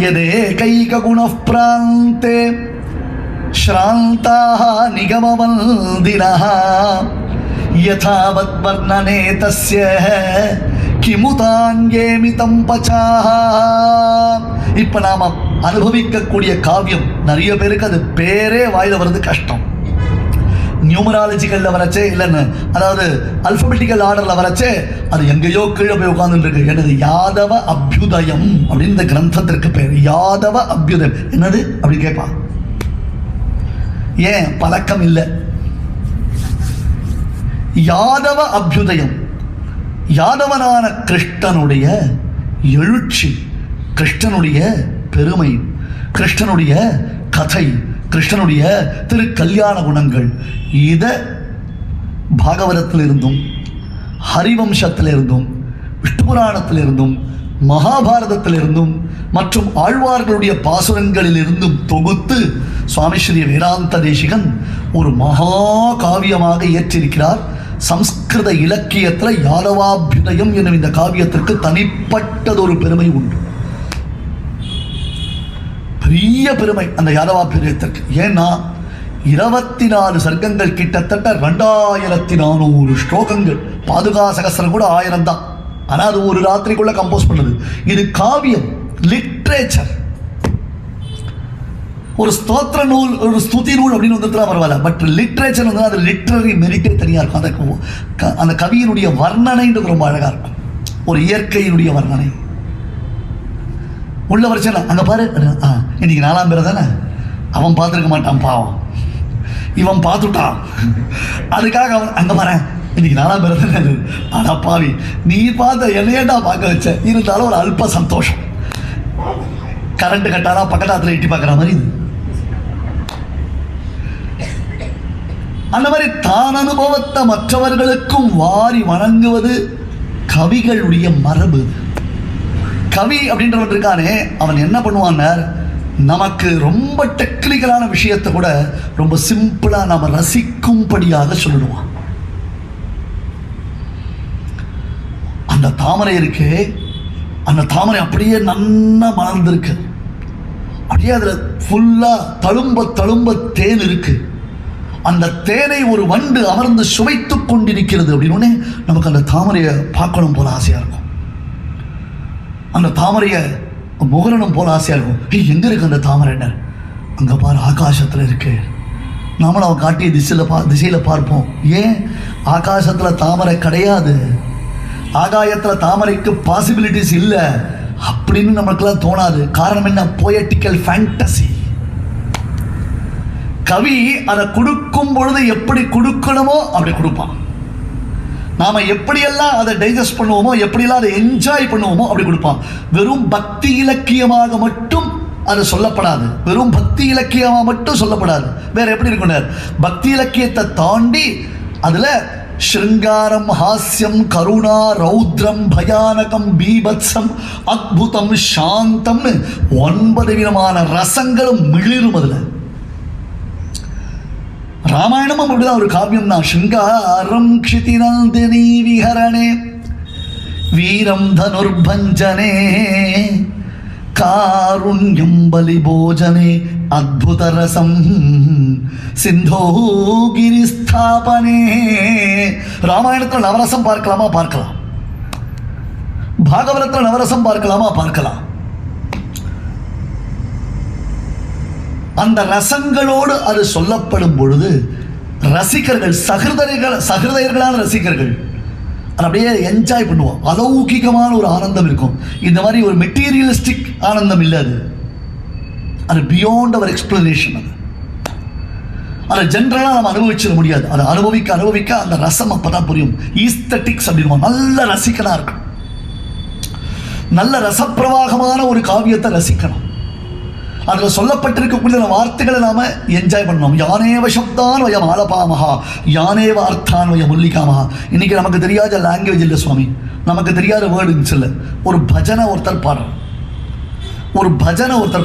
यदेकैकगुणः प्रान्ते श्रान्ताः निगमवन्दिनः यथावद्वर्णने तस्य கிமுதாங்கேமிதம் பச்சாஹ. இப்போ நாம் அனுபவிக்கக்கூடிய காவியம் நிறைய பேருக்கு அது பேரே வாயில் வர்றது கஷ்டம். நியூமராலஜிக்கலில் வரச்சே இல்லைன்னு, அதாவது அல்பபெட்டிக்கல் ஆர்டரில் வரச்சே அது எங்கேயோ கீழே போய் உட்காந்துருக்கு. என்னது யாதவ அபியுதயம் அப்படின்னு இந்த கிரந்தத்திற்கு பேர். யாதவ அபியுதயம் என்னது அப்படி கேட்பா. ஏன் பழக்கம் இல்லை. யாதவ அபியுதயம், யாதவனான கிருஷ்ணனுடைய எழுச்சி, கிருஷ்ணனுடைய பெருமை, கிருஷ்ணனுடைய கதை, கிருஷ்ணனுடைய திரு கல்யாண குணங்கள், இதை பாகவதத்திலிருந்தும் ஹரிவம்சத்திலிருந்தும் விஷ்ணு புராணத்திலிருந்தும் மகாபாரதத்திலிருந்தும் மற்றும் ஆழ்வார்களுடைய பாசுரங்களிலிருந்தும் தொகுத்து சுவாமி ஸ்ரீ வேதாந்த தேசிகன் ஒரு மகா காவியமாக இயற்றியிருக்கிறார். சம்ஸ்கிருத இலக்கியத்தில் யாதவாபியுதயம் என்னும் இந்த காவியத்திற்கு தனிப்பட்டதொரு பெருமை உண்டு. பெரிய பெருமை அந்த யாதவாபியுதயத்திற்கு. ஏன்னா 24 சர்க்கங்கள், கிட்டத்தட்ட 2400 ஸ்லோகங்கள். பாதுகா சகஸ்ரம் கூட 1000 தான். ஆனால் அது ஒரு ராத்திரிக்குள்ள கம்போஸ் பண்ணது. இது காவியம், லிட்ரேச்சர். ஒரு ஸ்தோத்திர நூல், ஒரு ஸ்துதி நூல் அப்படின்னு வந்துட்டுலாம் பரவாயில்ல. பட் லிட்ரேச்சர் வந்து அது லிட்ரரி மெரிட்டே தனியாக இருக்கும். அந்த கவியினுடைய வர்ணனைன்றது ரொம்ப அழகாக இருக்கும். ஒரு இயற்கையினுடைய வர்ணனை உள்ள வரைச்சல. அங்கே பாரு, இன்னைக்கு 4ஆம் பேர் தானே, அவன் பார்த்துருக்க மாட்டான் பாவம், இவன் பார்த்துட்டான். அதுக்காக அவன் அங்கே பாரு இன்னைக்கு 4ஆம் பேர் தானே. ஆனால் பாவி, நீ பார்த்த என்னையேண்டா பார்க்க வச்ச. இருந்தாலும் ஒரு அல்ப சந்தோஷம். கரண்ட் கட்டாரா பக்கத்தாத்துல எட்டி பார்க்குற மாதிரி இது. அந்த மாதிரி தான் அனுபவத்தை மற்றவர்களுக்கும் வாரி வணங்குவது கவிகளுடைய மரபு. கவி அப்படின்றவன் இருக்கானே, அவன் என்ன பண்ணுவான், நமக்கு ரொம்ப டெக்னிக்கலான விஷயத்தை கூட ரொம்ப சிம்பிளா நாம ரசிக்கும்படியாக சொல்லிடுவான். அந்த தாமரை இருக்கு, அந்த தாமரை அப்படியே நன்னா மலர்ந்திருக்கு, அப்படியே அதில் ஃபுல்லாக தழும்ப தழும்ப தேன் இருக்கு. அந்த தேனை ஒரு வண்டு அமர்ந்து சுவைத்து கொண்டிருக்கிறது. அப்படின்னு நமக்கு அந்த தாமரையை பார்க்கணும் போல ஆசையாக இருக்கும். அந்த தாமரையை முகரணும் போல ஆசையாக இருக்கும். எங்கே இருக்கு அந்த தாமரை? அங்கே பாரு, ஆகாசத்தில் இருக்கு. நாமளும் அவன் காட்டிய திசையில் பார்ப்போம். ஏன் ஆகாசத்தில் தாமரை கிடையாது, ஆகாயத்தில் தாமரைக்கு பாசிபிலிட்டிஸ் இல்லை அப்படின்னு நமக்குலாம் தோணாது. காரணம் என்ன? போயட்டிக்கல் ஃபேண்டசி. கவி அதை கொடுக்கும் பொழுது எப்படி கொடுக்கணுமோ அப்படி கொடுப்பான். நாம எப்படியெல்லாம் அதை டைஜஸ்ட் பண்ணுவோமோ, எப்படியெல்லாம் அதை என்ஜாய் பண்ணுவோமோ அப்படி கொடுப்பான். வெறும் பக்தி இலக்கியமாக மட்டும் அது சொல்லப்படாது. வெறும் பக்தி இலக்கியமாக மட்டும் சொல்லப்படாது. வேற எப்படி இருக்கணும்? பக்தி இலக்கியத்தை தாண்டி அதில் ஸ்ருங்காரம், ஹாஸ்யம், கருணா, ரௌத்ரம், பயானகம், பீபத்சம், அத்புதம், சாந்தம் 9 விதமான ரசங்களும் மிளிரும். அதில் ராமாயணமும் அப்படிதான் ஒரு காவியம் தான். ஸ்ருங்காரம் க்ஷிதிநந்தினி விஹரணே வீரம் தனுர்பஞ்சனே காருண்யம் பலிபோஜனே அத்புத ரசம் சிந்தோகிரி ஸ்தாபனே. ராமாயணத்தில் நவரசம் பார்க்கலாமா? பார்க்கலாம். பாகவதத்தில் நவரசம் பார்க்கலாமா? பார்க்கலாம். அந்த ரசங்களோடு அது சொல்லப்படும் பொழுது ரசிகர்கள், சகிருதயர்களான ரசிகர்கள் அதை அப்படியே என்ஜாய் பண்ணுவோம். அலௌகிகமான ஒரு ஆனந்தம் இருக்கும். இந்த மாதிரி ஒரு மெட்டீரியலிஸ்டிக் ஆனந்தம் இல்லை. அது பியாண்ட் அவர் எக்ஸ்பிளனேஷன். அதை ஜென்ரலாக நம்ம அனுபவிச்சிட முடியாது. அதை அனுபவிக்க அனுபவிக்க அந்த ரசம் அப்பதான் புரியும். ஈஸ்தட்டிக்ஸ் அப்படின்னு நல்ல ரசிக்கனா இருக்கும். நல்ல ரசப்பிரவாகமான ஒரு காவியத்தை ரசிக்கணும். அதில் சொல்லப்பட்டிருக்கக்கூடிய வார்த்தைகளை நாம என்ஜாய் பண்ணணும். யானேவ சப்தான் வயம் ஆலபாமஹா, யானேவ அர்த்தான் வயம் முல்லிகாமஹா. இன்னைக்கு நமக்கு தெரியாத லாங்குவேஜ் இல்லை சுவாமி, நமக்கு தெரியாத வேர்டுன்னு இல்லை. ஒரு பஜனை ஒருத்தர்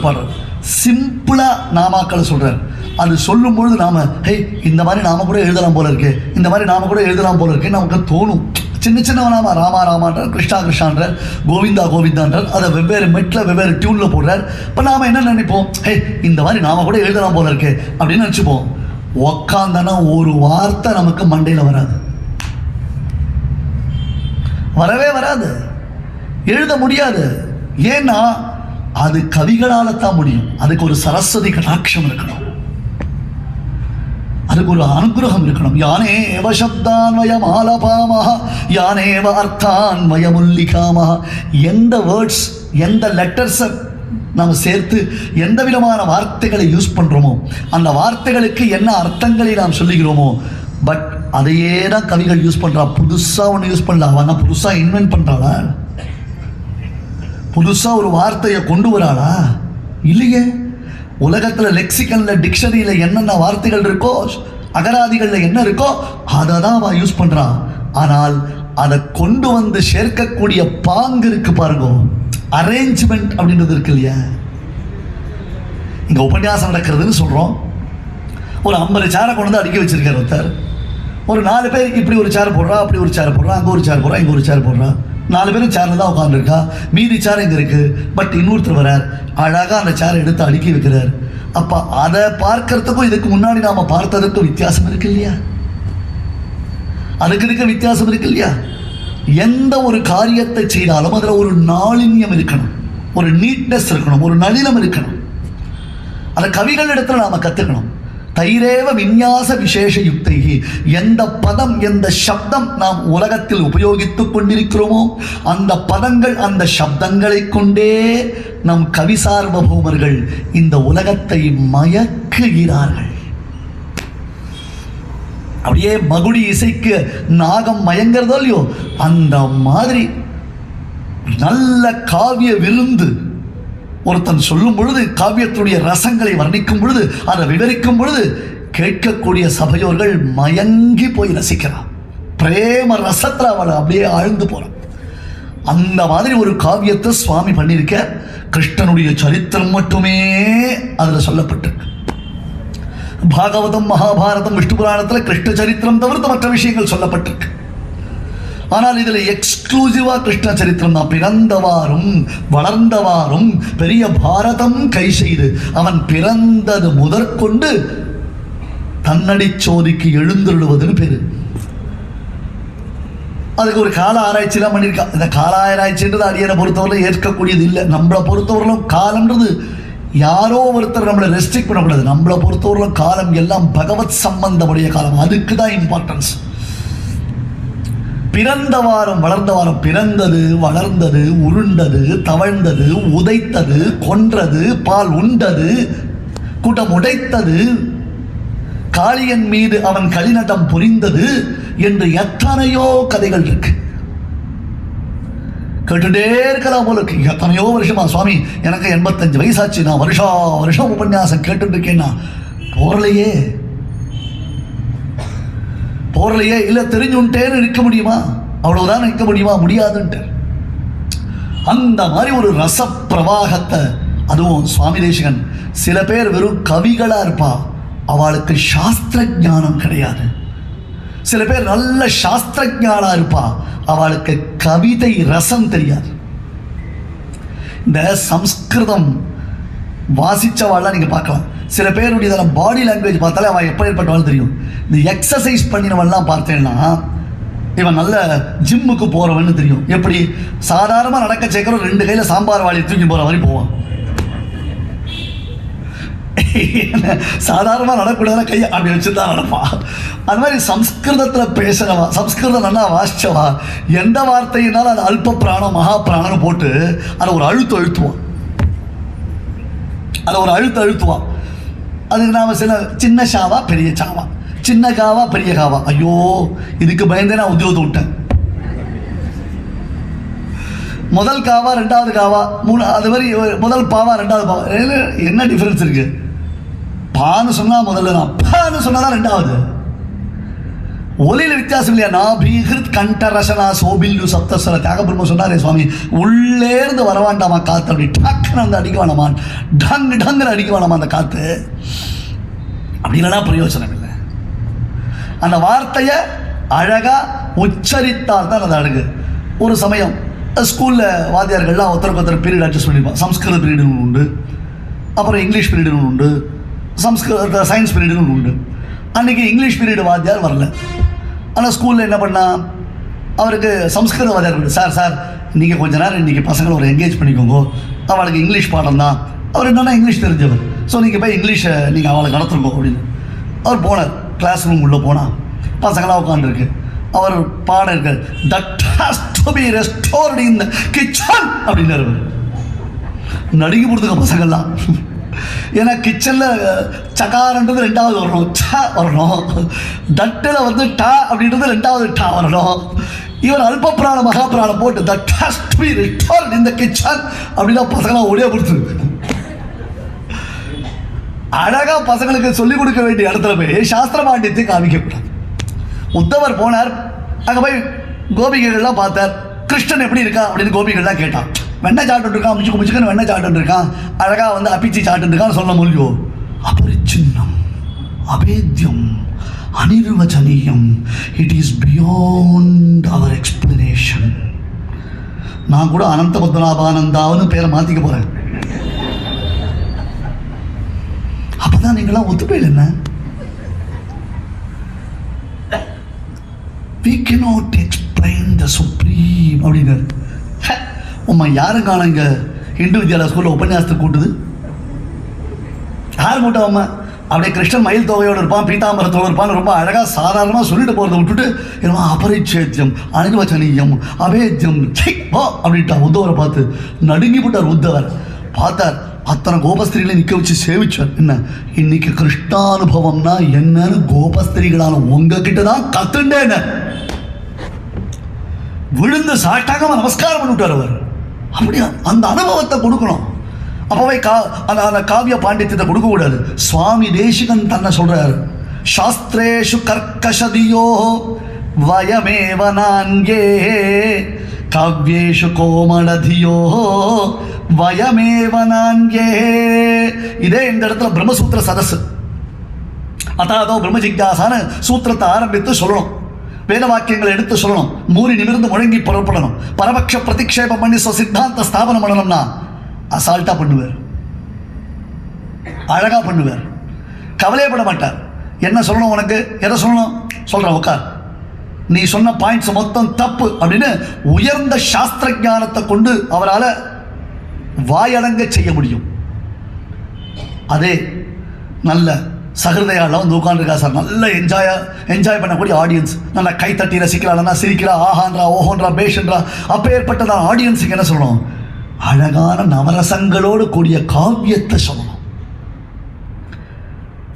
பாடுறார், சிம்பிளா நாமாக்களை சொல்றார். அது சொல்லும் பொழுது நாம இந்த மாதிரி நாம கூட எழுதலாம் போல இருக்கு, இந்த மாதிரி நாம கூட எழுதலாம் போல இருக்கு நமக்கு தோணும். சின்ன சின்னவனாமா ராமா ராமான்றார், கிருஷ்ணா கிருஷ்ணான்றார், கோவிந்தா கோவிந்தான்றார். அதை வெவ்வேறு மெட்டில் வெவ்வேறு டியூனில் போடுறார். இப்போ நாம் என்ன நினைப்போம், ஹே இந்த மாதிரி நாம் கூட எழுதலாம் போல இருக்கு அப்படின்னு நினச்சிப்போம். உக்காந்தனா ஒரு வார்த்தை நமக்கு மண்டையில் வராது, வரவே வராது, எழுத முடியாது. ஏன்னா அது கவிகளால் தான் முடியும். அதுக்கு ஒரு சரஸ்வதி கடாட்சம் இருக்கணும், அதுக்கு ஒரு அனுகிரகம் இருக்கணும். யானேவ சப்தான்வயம் ஆலபாமஹ யானேவ அர்த்தான்வயம் உல்லிகாமஹ. எந்த வேர்ட்ஸ் எந்த லெட்டர்ஸை நாம் சேர்த்து எந்த விதமான வார்த்தைகளை யூஸ் பண்ணுறோமோ அந்த வார்த்தைகளுக்கு என்ன அர்த்தங்களை நாம் சொல்லுகிறோமோ, பட் அதையே தான் கவிகள் யூஸ் பண்ணுறா. புதுசாக ஒன்று யூஸ் பண்ணல, அவன் புதுசாக இன்வென்ட் பண்ணுறாளா, புதுசாக ஒரு வார்த்தையை கொண்டு வராளா? இல்லையே. உலகத்தில் லெக்சிக்கனில் டிக்ஷனரியில் என்னென்ன வார்த்தைகள் இருக்கோ, அகராதிகளில் என்ன இருக்கோ அதை தான் அவன் யூஸ் பண்ணுறான். ஆனால் அதை கொண்டு வந்து சேர்க்கக்கூடிய பாங்கு இருக்கு பாருங்க, அரேஞ்ச்மெண்ட் அப்படின்றது இருக்கு இல்லையா. இங்கே உபன்யாசம் நடக்கிறதுன்னு சொல்கிறோம். ஒரு 50 சேரை கொண்டு வந்து அடுக்கி வச்சிருக்கார் ஒருத்தர். ஒரு 4 பேர் இப்படி ஒரு சேர் போடுறா, அப்படி ஒரு சேர் போடுறா, அங்கே ஒரு சேர் போடுறா, இங்கே ஒரு சேர் போடுறா. 4 பேரும் சேரில் தான் உட்காந்துருக்கா. மீதி சேர் இங்கே இருக்குது. பட் இன்னொருத்தர் வரார், அழகாக அந்த சேரை எடுத்து அடுக்கி வைக்கிறார். அப்போ அதை பார்க்கறதுக்கும் இதுக்கு முன்னாடி நாம் பார்த்ததுக்கும் வித்தியாசம் இருக்கு இல்லையா, அதுக்கு இருக்க வித்தியாசம் இருக்கு இல்லையா. எந்த ஒரு காரியத்தை செய்தாலும் அதில் ஒரு நாளின்யம் இருக்கணும், ஒரு நீட்னஸ் இருக்கணும், ஒரு நளினம் இருக்கணும். அதை கவிகள் இடத்துல நாம் கற்றுக்கணும். தைரேவ விநியாச விசேஷ யுக்தை. எந்த பதம் எந்த சப்தம் நாம் உலகத்தில் உபயோகித்துக் கொண்டிருக்கிறோமோ அந்த பதங்கள் அந்த சப்தங்களை கொண்டே நம் கவி சார்வபௌமர்கள் இந்த உலகத்தை மயக்குகிறார்கள். அப்படியே மகுடி இசைக்கு நாகம் மயங்கிறதோ இல்லையோ, அந்த மாதிரி நல்ல காவிய விருந்து ஒருத்தன் சொல்லும் பொழுது, காவியத்துடைய ரசங்களை வர்ணிக்கும் பொழுது, அதை விவரிக்கும் பொழுது கேட்கக்கூடிய சபையோர்கள் மயங்கி போய் ரசிக்கிறான். பிரேம ரசத்தில் அவளை அப்படியே ஆழ்ந்து போறான். அந்த மாதிரி ஒரு காவியத்தை சுவாமி பண்ணியிருக்க. கிருஷ்ணனுடைய சரித்திரம் மட்டுமே அதில் சொல்லப்பட்டிருக்கு. பாகவதம் மகாபாரதம் விஷ்ணு புராணத்தில் கிருஷ்ண சரித்திரம் தவிர்த்து மற்ற விஷயங்கள் சொல்லப்பட்டிருக்கு. ஆனால் இதில் எக்ஸ்க்ளூசிவா கிருஷ்ண சரித்திரம் தான். பிறந்தவாறும் வளர்ந்தவாறும் பெரிய பாரதம் கை செய்து அவன் பிறந்தது முதற்கொண்டு தன்னடி சோதிக்கு எழுந்துடுவதுன்னு பேரு. அதுக்கு ஒரு கால ஆராய்ச்சிலாம் பண்ணியிருக்கா. இந்த கால ஆராய்ச்சின்றது அடியனை பொறுத்தவரை ஏற்கக்கூடியது இல்லை. நம்மளை பொறுத்தவரையிலும் காலம்ன்றது யாரோ ஒருத்தர் நம்மளை ரெஸ்ட்ரிக்ட் பண்ணக்கூடாது. நம்மளை பொறுத்தவரையிலும் காலம் எல்லாம் பகவத் சம்பந்தமுடைய காலம், அதுக்கு தான் இம்பார்ட்டன்ஸ். பிறந்தவாறும் வளர்ந்தவாறும், பிறந்தது வளர்ந்தது உருண்டது தவழ்ந்தது உதைத்தது கொன்றது பால் உண்டது கூட்டம் உடைத்தது காளியன் மீது அவன் களிநடம் புரிந்தது என்று எத்தனையோ கதைகள் இருக்கு. கேட்டுட்டே இருக்கலாம் போல இருக்கு. எத்தனையோ வருஷமா சுவாமி எனக்கு 85 வயசாச்சு, நான் வருஷம் உபன்யாசம் கேட்டுட்டு இருக்கேன்னா போறலையே இல்லை தெரிஞ்சுட்டேன்னு இருக்க முடியுமா? அவ்வளவுதான் நிற்க முடியுமா? முடியாதுன்ட்டு. அந்த மாதிரி ஒரு ரச பிரவாகத்தை, அதுவும் சுவாமி தேசிகன் சில பேர் வெறும் கவிகளா இருப்பா, அவளுக்கு சாஸ்திர ஞானம் கிடையாது. சில பேர் நல்ல சாஸ்திர ஞானா இருப்பா, அவளுக்கு கவிதை ரசம் தெரியாது. இந்த சம்ஸ்கிருதம் வாசிச்சவாள்லாம் நீங்கள் பார்க்கலாம். சில பேருடைய பாடி லாங்குவேஜ் பார்த்தாலே அவன் எப்போ ஏற்பட்டவாள் தெரியும். இந்த எக்ஸசைஸ் பண்ணினவன்லாம் பார்த்தேன்னா இவன் நல்ல ஜிம்முக்கு போகிறவன்னு தெரியும். எப்படி சாதாரணமாக நடக்க சேர்க்கிறோம், 2 கையில் சாம்பார் வாளி தூக்கி போகிற மாதிரி போவான். சாதாரணமாக நடக்கூடாத கையை அப்படி வச்சு தான் நடப்பான். அது மாதிரி சம்ஸ்கிருதத்தில் பேசுகிறவா, சம்ஸ்கிருதம் நல்லா வாசிச்சவா, எந்த வார்த்தையினாலும் அது அல்ப பிராணம் மகா பிராணம்னு போட்டு அதை ஒரு அழுத்துவான். அதுக்கு நாம் சில சின்ன ஷாவா பெரிய சாவா, சின்ன காவா பெரிய காவா. ஐயோ, இதுக்கு பயந்தே நான் உத்தியோகத்தை விட்டேன். முதல் காவா 2வது காவா 3, அது மாதிரி முதல் பாவா 2வது பாவா, என்ன டிஃபரன்ஸ் இருக்கு? பான்னு சொன்னால் முதல்ல தான், பான்னு சொன்னால் தான் 2வது. ஒலியில் வித்தியாசம் இல்லையா? நாபீகிருத் கண்ட ரசனா சோபில்லு சப்தஸ்வர. தியாகபிரம்ம சொன்னாரே சுவாமி, உள்ளேருந்து வரவாண்டாமா காற்று, அப்படி டக்குன்னு வந்து அடிக்க வேணாமா, டங்குன்னு அடிக்க வேணாமா அந்த காற்று. அப்படி இல்லைனா பிரயோஜனம் இல்லை. அந்த வார்த்தையை அழகாக உச்சரித்தால் தான் அது அழகு. ஒரு சமயம் ஸ்கூலில் வாத்தியார்கள்லாம் ஒருத்தருக்கு ஒருத்தர் பீரியட் அட்ஜஸ்ட் பண்ணியிருப்பான். சம்ஸ்கிருத பீரியடுன்னு உண்டு, அப்புறம் இங்கிலீஷ் பீரியடுன்னு உண்டு, சயின்ஸ் பீரியடுன்னு உண்டு. அன்றைக்கி இங்கிலீஷ் பீரியடு வாத்தியார் வரல. ஆனால் ஸ்கூலில் என்ன பண்ணால் அவருக்கு சம்ஸ்கிருத வாத்தியார், சார் நீங்கள் கொஞ்ச நேரம் இன்றைக்கி பசங்களை ஒரு என்கேஜ் பண்ணிக்கோங்க, அவளுக்கு இங்கிலீஷ் பாடம் தான், அவர் என்னென்னா இங்கிலீஷ் தெரிஞ்சவர், ஸோ நீங்கள் போய் இங்கிலீஷை நீங்கள் அவளை நடத்துருக்கோம் அப்படின்னு. அவர் போனார், கிளாஸ் ரூம் உள்ளே போனால் பசங்களாம் உட்காந்துருக்கு. அவர் பாடம் இருக்கார், that has to be restored in the kitchen அப்படின்னாரு. நடுங்கி போடுதுங்க பசங்கள்லாம். ஏன்னா கிச்சனில் சகாரன்றது 2வது வரணும், ச வரணும், தட்டில் வந்து டா அப்படின்றது 2வது டா வரணும். இவர் அல்ப பிராணம் மகா பிராணம் போட்டு that has to be restored in the kitchen அப்படின்னா பசங்களாம் ஒரே கொடுத்துருக்கு. அழகாக பசங்களுக்கு சொல்லிக் கொடுக்க வேண்டிய இடத்துல போய் சாஸ்திர பாண்டியத்தை காமிக்கக்கூடாது. உத்தவர் போனார், அங்கே போய் கோபிகைகள்லாம் பார்த்தார். கிருஷ்ணன் எப்படி இருக்கா அப்படின்னு கோபிகள்லாம் கேட்டான். வெண்ணெய் சாப்பிட்டு இருக்கான், முச்சுக்கு முச்சுக்குன்னு வெண்ணெய் சாப்பிட்டு இருக்கான், அழகாக வந்து அப்பிச்சி சாப்பிட்டு இருக்கான்னு சொல்ல முடியும். அபரிச்சின்னம், அபேத்யம், அனிர்வச்சனீயம், it is beyond our explanation. நான் கூட அனந்த பத்மநாபானந்தாவுன்னு பேரை மாற்றிக்க போகிறேன். அப்பதான் நீங்களாம் ஒத்துப்பையில் we cannot explain the supreme அப்படின்னு. உம்மா யாரும் காணுங்க இந்து வித்யாலயா ஸ்கூலில் உபன்யாசத்துக்கு கூட்டுது யார் கூட்டம்? அம்மா அப்படியே கிருஷ்ணன் மயில் தொகையோடு இருப்பான், பீதாம்பரத்தோடு இருப்பான்னு ரொம்ப அழகாக சாதாரணமாக சொல்லிட்டு போகிறத விட்டுட்டு என்னமா அபரிச்சேத்தியம், அனிர்வச்சனீயம், அபேத்தியம் அப்படின்ட்டா. உத்தவரை பார்த்து நடுங்கி போட்டார். உத்தவர் பார்த்தார், அத்தனை கோபஸ்திரிகளை நிற்க வச்சு சேவிச்சார். என்ன இன்னைக்கு கிருஷ்ணானுபவம்னா என்னன்னு கோபஸ்திரிகளான உங்ககிட்ட தான் கத்துண்டேன். விழுந்து சாட்டாக நமஸ்காரம் பண்ணிவிட்டார் அவர். அப்படியா அந்த அனுபவத்தை கொடுக்கணும். அப்போவே அந்த காவிய பாண்டித்யத்தை கொடுக்கக்கூடாது. சுவாமி தேசிகன் தன்னை சொல்றாரு, சாஸ்திரேஷு கர்க்கஷதியோ வயமேவ நான்கே காவ்யேஷு கோமளதியோ வயமேவ நான்கே. இதே இந்த இடத்துல பிரம்மசூத்திர சதஸ் அதாதோ பிரம்ம ஜிக்யாசான சூத்திரத்தை ஆரம்பித்து சொல்லணும். வேத வாக்கியங்களை எடுத்து சொல்லணும். மூறி நிமிர்ந்து முழங்கி புறப்படணும். பரபக்ஷ பிரதிக்ஷேபம் பண்ணி சித்தாந்த ஸ்தாபனம் பண்ணணும்னா அசால்ட்டா பண்ணுவார், அழகா பண்ணுவார், கவலையப்பட மாட்டார். என்ன சொல்லணும் உனக்கு, எதை சொல்லணும் சொல்கிறேன் உட்கார், நீ சொன்ன பாயிண்ட்ஸ் மொத்தம் தப்பு அப்படின்னு உயர்ந்த சாஸ்திர ஞானத்தை கொண்டு அவரால் வாயடங்க செய்ய முடியும். அதே நல்ல சகிருதையால் வந்து உட்காந்துருக்கா சார், நல்ல என்ஜாய் பண்ணக்கூடிய ஆடியன்ஸ், நல்லா கைத்தட்டி ரசிக்கிறா, நல்லா சிரிக்கிறா, ஆஹான்றா ஓஹோன்றா பேஷன்றா. அப்போ ஏற்பட்டதான் ஆடியன்ஸுக்கு என்ன சொல்லணும், அழகான நவரசங்களோடு கூடிய காவியத்தை சொல்லணும்.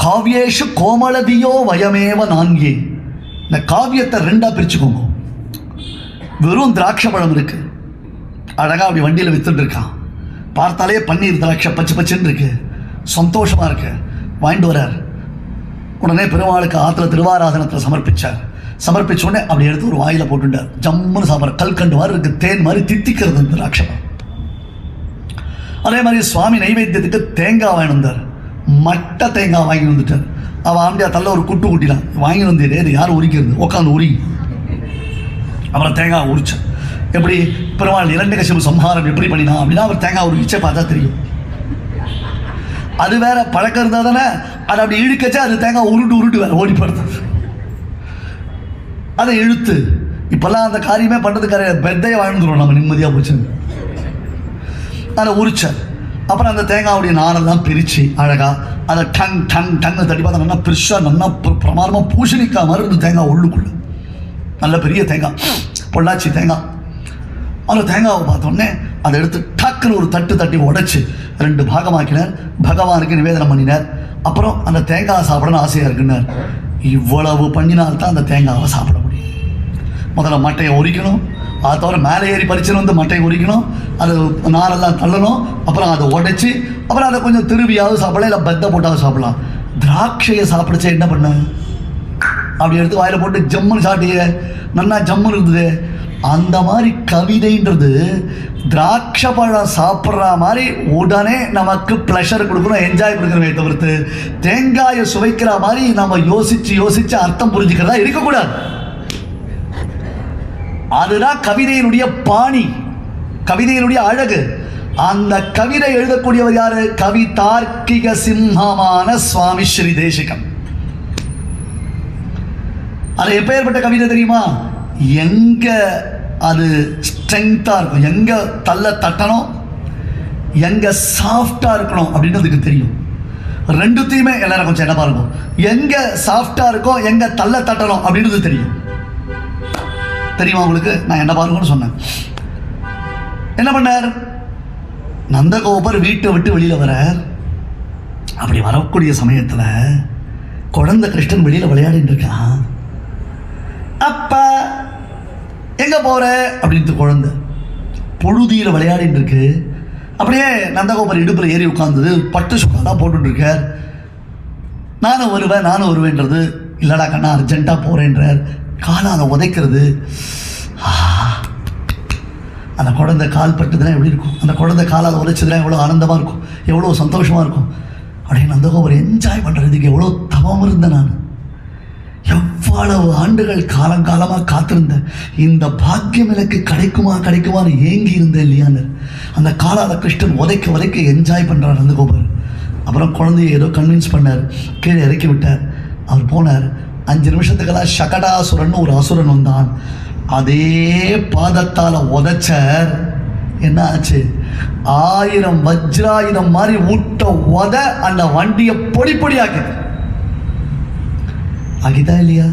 காவியேஷு கோமளதியோ வயமேவ நான்கே. இந்த காவியத்தை 2ஆக பிரிச்சுக்கோங்க. வெறும் திராட்சை பழம் இருக்கு, அழகாக அப்படி வண்டியில் வித்துட்டு இருக்கான், பார்த்தாலே பன்னீர் திராட்சை பச்சை பச்சைன்னு இருக்கு, சந்தோஷமாக இருக்கு, வாங்கிட்டு வரார். உடனே பெருமாளுக்கு ஆற்றுல திருவாராதனத்தில் சமர்ப்பிச்ச உடனே அப்படி எடுத்து ஒரு வாயில் போட்டுட்டார். ஜம்முன்னு சாப்பிட்ற கல்கண்டு மாதிரி இருக்கு, தேன் மாதிரி தித்திக்கிறது இந்த திராட்சை. அதே மாதிரி சுவாமி நைவேத்தியத்துக்கு தேங்காய் வாங்கி வந்தார். மட்டை தேங்காய் வாங்கி வந்துட்டார். அவள் ஆண்டியா தள்ள ஒரு குட்டு குட்டிலாம் வாங்கி வந்தீரே, இது யார் உரிக்கிறது, உட்காந்து உருகி அப்புறம் தேங்காய் உரிச்சார். எப்படி பெருமாள் இரண்யகசிபு சம்ஹாரம் எப்படி பண்ணினா அப்படின்னா அவர் தேங்காய் உரிச்சே பார்த்தா தெரியும். அது வேற பழக்கம் இருந்தால் தானே அதை அப்படி இழுக்கச்சா அது தேங்காய் உருட்டு வேற ஓடி படுத்து அதை இழுத்து. இப்போல்லாம் அந்த காரியமே பண்ணுறதுக்கார பெத்தையை வாழ்ந்துடும் நம்ம நிம்மதியாக போச்சு. அதை உரிச்சார். அப்புறம் அந்த தேங்காவுடைய நாரெல்லாம் பிரித்து அழகாக அதை டங்கு தட்டி பார்த்தா நல்லா பெருசாக நல்லா பிரமாதமாக பூசணிக்காய் மாதிரி இருந்த தேங்காய் உள்ளுக்குள்ள நல்ல பெரிய தேங்காய், பொள்ளாச்சி தேங்காய். அந்த தேங்காவை பார்த்தோன்னே அதை எடுத்து டக்குன்னு ஒரு தட்டி உடைச்சி 2 பாகமாக்கினார். பகவானுக்கு நிவேதனம் பண்ணினார். அப்புறம் அந்த தேங்காய் சாப்பிடணும்னு ஆசையாக இருக்குன்னார். இவ்வளவு பண்ணினால்தான் அந்த தேங்காவை சாப்பிட முடியும். முதல்ல மட்டையை உரிக்கணும், அதை தவிர மேலே ஏறி பறிச்சுன்னு வந்து மட்டையை உரிக்கணும், அது நாரெல்லாம் தள்ளணும், அப்புறம் அதை உடைச்சி அப்புறம் அதை கொஞ்சம் திருவியாவது சாப்பிடலாம், இல்லை பெத்தை போட்டாவது சாப்பிடலாம். திராட்சையை சாப்பிடுச்சே என்ன பண்ண, அப்படி எடுத்து வாயில் போட்டு ஜம்முன்னு சாப்பிட்டியே, நல்லா ஜம்முன்னு இருந்தது. அந்த மாதிரி கவிதைன்றது திராட்சை பழம் சாப்பிட்ற மாதிரி உடனே நமக்கு ப்ளஷர் கொடுக்கணும், என்ஜாய் கொடுக்கணுமே தவிர்த்து தேங்காயை சுவைக்கிற மாதிரி நம்ம யோசித்து அர்த்தம் புரிஞ்சுக்கிறதா இருக்கக்கூடாது. அதுதான் கவிதையினுடைய பாணி, கவிதையினுடைய அழகு. அந்த கவிதை எழுதக்கூடியவர் யாரு? கவி தார்க்கிக சிம்மமான சுவாமி ஸ்ரீ தேசிகம். அது எப்பேற்பட்ட கவிதை தெரியுமா? எங்க அது ஸ்ட்ரென்த்தா இருக்கும், எங்க தட்டணும், எங்க சாஃப்டா இருக்கணும் அப்படின்னு அதுக்கு தெரியும். ரெண்டுத்தையுமே எல்லாரும் கொஞ்சம் என்ன பாருங்க, எங்க சாஃப்டா இருக்கோ எங்க தட்டணும் அப்படின்றது தெரியும். தெரியுமா உங்களுக்கு? நான் என்ன பாருங்கன்னு சொன்னேன். என்ன பண்ணார்? நந்தகோபர் வீட்டை விட்டு வெளியில வர, அப்படி வரக்கூடிய சமயத்துல குழந்தை கிருஷ்ணன் வெளியில விளையாடிட்டு இருக்கான். அப்பா எங்க போற அப்படின்னு குழந்தை புழுதியில விளையாடிட்டு இருக்கு. அப்படியே நந்தகோபர் இடுப்புல ஏறி உட்கார்ந்தது, பட்டு சுக்காலாம் போட்டு இருக்கார். நானும் வருவேன்றது, இல்லடா கண்ணா அர்ஜென்ட்டா போறேன்றார். காலால் உதைக்கிறது. அந்த குழந்தை கால் பட்டுதுன்னா எப்படி இருக்கும்? அந்த குழந்தை காலால் உதைச்சதுன்னா எவ்வளோ ஆனந்தமாக இருக்கும், எவ்வளோ சந்தோஷமாக இருக்கும். அப்படியே நந்தகோபர் என்ஜாய் பண்ணுறதுக்கு எவ்வளோ தவம் இருந்தேன் நான். எவ்வளவு ஆண்டுகள் காலங்காலமாக காத்திருந்தேன். இந்த பாக்கியம் எனக்கு கிடைக்குமான்னு ஏங்கி இருந்தேன் இல்லையான்னு. அந்த காலால் கிருஷ்ணன் உதைக்க என்ஜாய் பண்ணுறார் நந்தகோபர். அப்புறம் குழந்தைய ஏதோ கன்வின்ஸ் பண்ணார், கீழே இறக்கி விட்டார். அவர் போனார். 5 நிமிஷத்துக்கெல்லாம் சகடாசுரன் ஒரு அசுரன் வந்தான். அதே பாதத்தால் உதைச்சார். என்ன ஆச்சு? 1000 வஜ்ராயுதம் மாதிரி ஊட்ட அந்த வண்டியை பொடி ஆகிதா இல்லையா?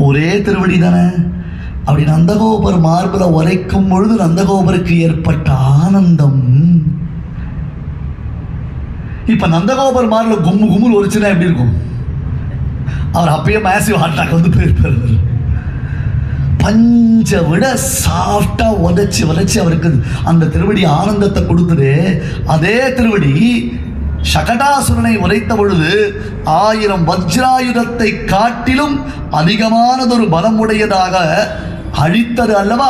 ஒரே திருவடி தானே. அப்படி நந்தகோபர் மார்பில் உரைக்கும் பொழுது நந்தகோபருக்கு ஏற்பட்ட ஆனந்தம். இப்ப நந்தகோபர் மார்பில் கும்முன்னு உரைச்சுன்னா எப்படி இருக்கும்? அவர் அப்பயே மேசிவ் ஹார்ட் அட்டாக் வந்து போயிருப்பார். பஞ்ச விட சாஃப்டா உதைச்சு அவருக்கு அந்த திருவடி ஆனந்தத்தை கொடுத்தது. அதே திருவடி சகடாசுரனை உரைத்த பொழுது 1000 வஜ்ராயுதத்தை காட்டிலும் அதிகமானதொரு பலம் உடையதாக அழித்தது அல்லவா?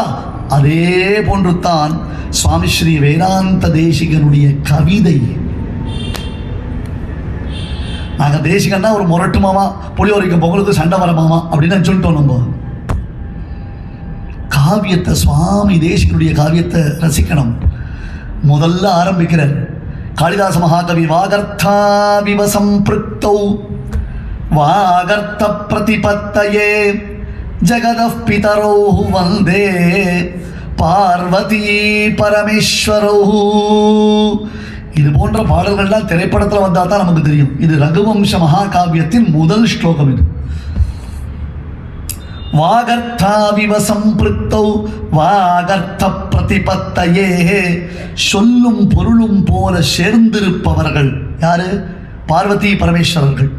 அதே போன்றுதான் சுவாமி ஸ்ரீ வேதாந்த தேசிகனுடைய கவிதை. நாங்க தேசிகன்னா ஒரு முரட்டு மாமா, புளியோரைக்கும் பொங்கலுக்கு சண்டை வர மாமா அப்படின்னு சொல்லிட்டோம். நம்ம காவியத்தை, சுவாமி தேசிகனுடைய காவியத்தை ரசிக்கணும். முதல்ல ஆரம்பிக்கிறார் காளிதாச மகாகவி. வாகர்த்தாவிவ சம்பிருக்தௌ வாகர்த்த பிரதிபத்தயே ஜகதః பிதரௌ வந்தே பார்வதி பரமேஸ்வரௌ. இது போன்ற பாடல்கள்லாம் திரைப்படத்தில் வந்தால் தான் நமக்கு தெரியும். இது ரகுவம்ச மகாகாவியத்தின் முதல் ஸ்லோகம். இது வாகர்த்தாவிவ சம்பிருக்தௌ வாகர்த்த பிரதிபத்தயே. சொல்லும் பொருளும் போல சேர்ந்திருப்பவர்கள் யாரு? பார்வதி பரமேஸ்வரர்கள்.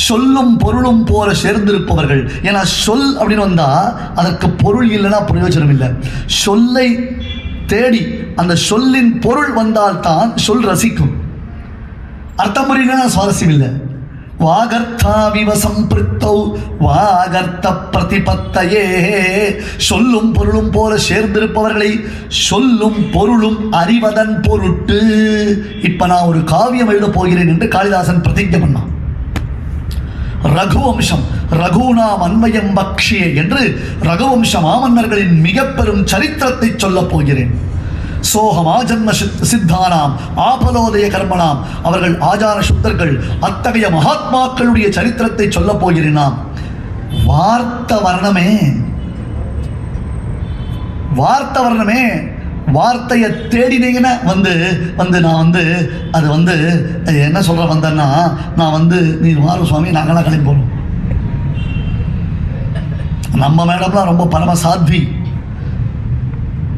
சொல்லும் பொருளும் போல சேர்ந்திருப்பவர்கள். ஏன்னா சொல் அப்படின்னு வந்தா அதற்கு பொருள் இல்லைன்னா பிரயோஜனம் இல்லை. சொல்லை தேடி அந்த சொல்லின் பொருள் வந்தால்தான் சொல் ரசிக்கும். அர்த்தம் புரியலன்னா சுவாரஸ்யம் இல்லை. வாகர்த்தாவிவ சம்பிருக்தௌ வாகர்த்த பிரதிபத்தயே. சொல்லும் பொருளும் போல சேர்ந்திருப்பவர்களை சொல்லும் பொருளும் அறிவதன் பொருட்டு. இப்ப நான் ஒரு காவியம் எழுத போகிறேன் என்று காளிதாசன் பிரதிஜை பண்ணான். ரகுவம்சம், ரகுநாம் அன்வயம் பக்ஷியே என்று ரகுவம்ச மாமன்னர்களின் மிக பெரும் சரித்திரத்தை சொல்லப் போகிறேன். சோகமா ஜன்ம சித்தானாம் ஆபலோதய கர்மனாம். அவர்கள் ஆச்சார சுத்தர்கள். அத்தகைய மகாத்மாக்களுடைய சரித்திரத்தை சொல்ல போகிறேன். நாம் வார்த்த வர்ணமே வார்த்தையை தேடினீங்கன்னா நான் அது என்ன சொல்ற வந்தேன்னா, நான் நீ வாரம் சுவாமி நாங்களாம் கிளம்பி போறோம். நம்ம மேடம்லாம் ரொம்ப பரம சாத்வி.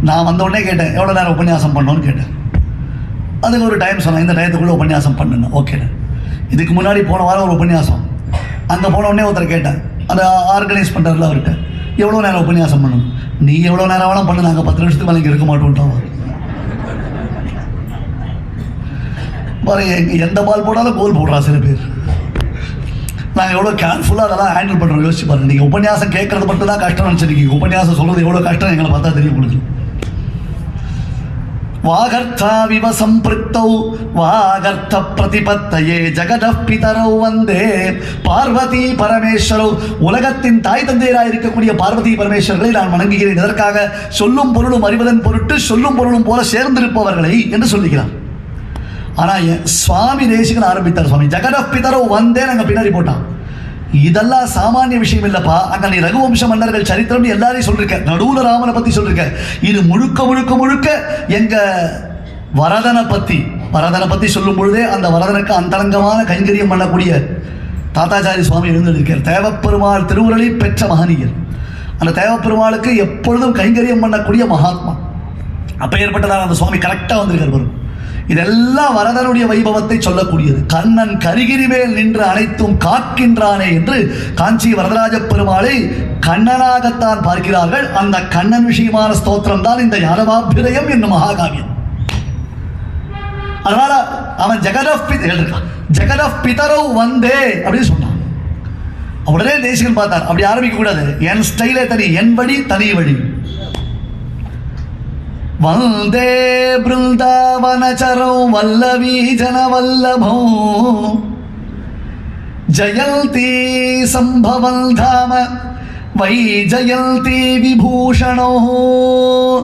நான் வந்த உடனே கேட்டேன், எவ்வளோ நேரம் உபன்யாசம் பண்ணோன்னு கேட்டேன். அதுக்கு ஒரு டைம் சொன்னேன், இந்த டயத்துக்குள்ளே உபன்யாசம் பண்ணுங்க. ஓகே. இதுக்கு முன்னாடி போன வாரம் ஒரு உபன்யாசம், அங்கே போன உடனே ஒருத்தர் கேட்டேன், அதை ஆர்கனைஸ் பண்ணுறதுல அவர்கிட்ட, எவ்வளோ நேரம் உபன்யாசம் பண்ணணும்? நீ எவ்வளோ நேரம் வேணாலும் பண்ணு, நாங்கள் 10 நிமிஷத்துக்கு மேலே இங்கே இருக்க மாட்டோம்ட்டாவா. பாரு, எந்த பால் போட்டாலும் கோல் போடுறா சில பேர். நாங்கள் எவ்வளோ கேர்ஃபுல்லாக அதெல்லாம் ஹேண்டில் பண்ணுறோம் யோசிச்சு பாருங்க. நீங்கள் உபன்யாசம் கேட்கறது மட்டும் தான் கஷ்டம் நினச்சிருக்கீங்க. உபன்யாசம் சொல்கிறது எவ்வளோ கஷ்டம் எங்களை பார்த்தா தெரியும் உங்களுக்கு. வாகர்த்தாவிவ சம்பிருக்தௌ வாகர்த்த பிரதிபத்தையே ஜெகதః பிதரௌ வந்தே பார்வதி பரமேஸ்வரௌ. உலகத்தின் தாய் தந்தையராக இருக்கக்கூடிய பார்வதி பரமேஸ்வரர்களை நான் வணங்குகிறேன். இதற்காக சொல்லும் பொருளும் அறிவதன் பொருட்டு சொல்லும் பொருளும் போல சேர்ந்திருப்பவர்களை என்று சொல்லுகிறார். ஆனால் சுவாமி தேசிகன் ஆரம்பித்தார். சுவாமி ஜெகதଃ பிதரௌ வந்தே நாங்கள் பின்னாடி போட்டான். இதெல்லாம் சாமானிய விஷயம் இல்லப்பா. அங்க நீ ரகுவம்ச மன்னர்கள் சரித்திரம் எல்லாரையும் சொல்லிருக்க, நடுவுல ராமனை பத்தி சொல்லிருக்க. இது முழுக்க முழுக்க முழுக்க எங்க வரதனை பத்தி சொல்லும் பொழுதே அந்த வரதனுக்கு அந்தரங்கமான கைங்கரியம் பண்ணக்கூடிய தாத்தாச்சாரி சுவாமி எழுந்திருக்கார். தேவப்பெருமாள் திருவுருளை பெற்ற மகனியர். அந்த தேவப்பெருமாளுக்கு எப்பொழுதும் கைங்கரியம் பண்ணக்கூடிய மகாத்மா. அப்ப ஏற்பட்டதான அந்த சுவாமி கரெக்டா வந்திருக்கார். வரும் இதெல்லாம் வரதனுடைய வைபவத்தை சொல்லக்கூடியது. கண்ணன் கரிகிரி மேல் நின்று அனைத்தும் காக்கின்றானே என்று காஞ்சி வரதராஜ பெருமாளை கண்ணனாகத்தான் பார்க்கிறார்கள். அந்த கண்ணன் விஷயமான ஸ்தோத்திரம் தான் இந்த யாதவாபிரயம் என்னும் மகாகாவியம். அதனால அவன் ஜெகதః பிதரௌ வந்தே அப்படின்னு சொன்னான். உடனே தேசிகன் பார்த்தார், அப்படி ஆரம்பிக்க கூடாது. என் ஸ்டைலே தனி, என் வழி தனி வழி. வந்தே பிருந்தாவனச்சரோ வல்லவி ஜனவல்லபோ ஜயந்தி சம்பவம் தாம வை ஜயந்தி விபூஷணோ